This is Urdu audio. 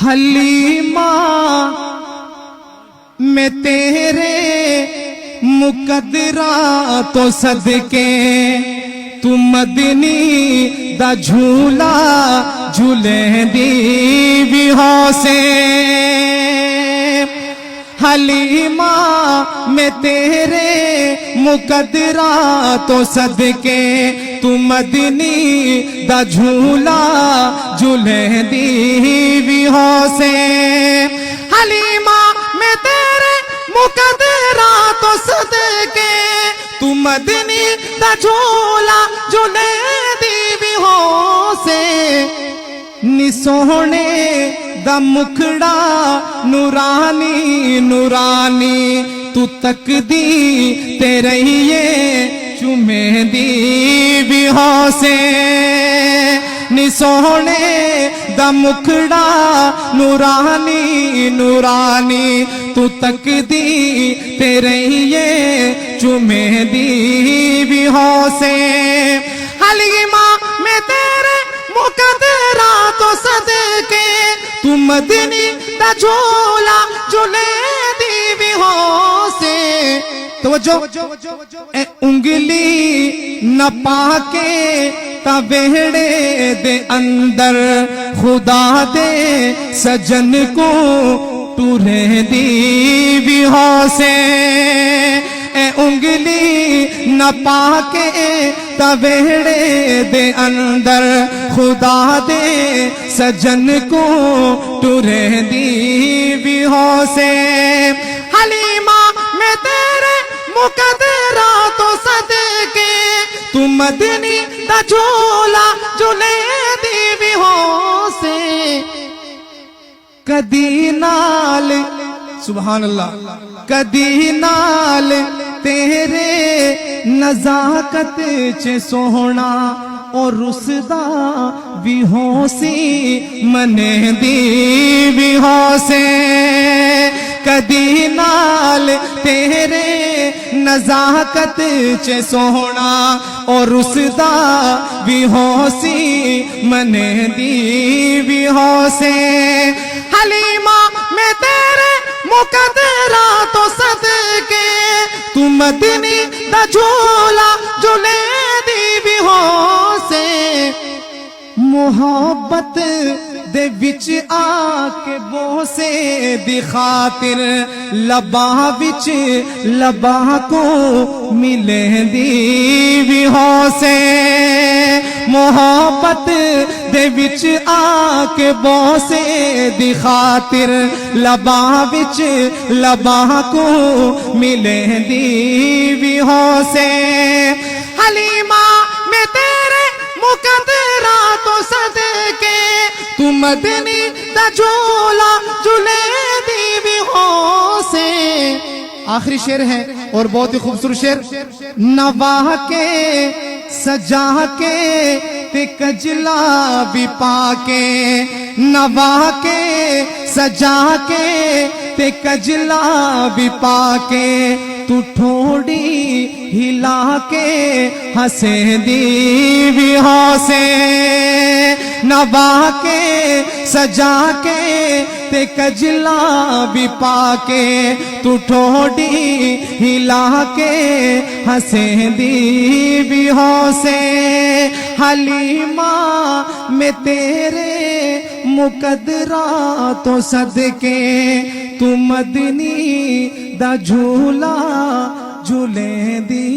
حلیمہ میں تیرے مقدرہ تو صدقے تو مدنی دا جھولا جھولے دی بھی ہوسے حلیمہ میں تیرے مقدرہ تو صدقے تو مدنی دا جھولا جھولے دی بھی ہوسے حلیمہ میں تیرے مقدرہ تو صدقے تو مدنی دا جھولا جھولے دی بھی ہوسے نی سونے دا مکھڑا نورانی نورانی تو تک دی تیرے یہ چومے دی بھی ہوسے نی سونے دا مکھڑا نورانی نورانی تو تک دی تیرے یہ چومے دی بھی ہوسے حلیمہ میں تیرے مقدرہ تو صدقے تو مدنی دا جھولا جھولے دی بھی ہوسے توجہ اے انگلی نہ پاکے تا ویڑے دے اندر خدا دے سجن کو ٹورے دی بھی ہوسے اے انگلی نہ پاکے تا ویڑے دے اندر خدا دے سجن کو ٹورے دی بھی ہوسے حلیمہ میں تیرے مقدرہ تو صدقے تو مدنی دا جھولا جھولے دی بھی ہوسے کدی نال سبحان اللہ کدی نال تیرے نزاکت چے سونا اور رسدہ بھی ہوسی منے دی بھی ہوسے کدی نال تیرے نزاکت چے سونا اور رسدہ بھی ہوسی منے دی بھی ہوسے حلیمہ میں تیرے مقدرہ تو صدقے تو مدنی دا جھولا جھولے دی بھی ہوسے محبت دے وچ آ کے بوسے دی خاطر لباں وچ لباں کو ملے دی بھی ہوسے محبت دے وچ آ کے بوسے دی خاطر لباں وچ لباں کو ملے دی بھی ہوسے حلیمہ میں تیرے مقدرہ تو صدقے تو مدنی دا جھولا جھولے دی بھی ہوسے آخری شعر ہے اور بہت ہی خوبصورت شعر نواہ کے سجا کے تے کجلا بھی پاکے نواہ کے سجا کے تے کجلا بھی پاکے تو ٹھوڑی ہلا کے ہنسے دی بھی ہوسے نواہ کے سجا کے تے کجلا بھی پاکے تو ٹھوڑی ہلا کے ہنسے دی بھی ہوسے حلیمہ میں تیرے مقدرہ تو صدقے تو مدنی دا جھولا جھولے دی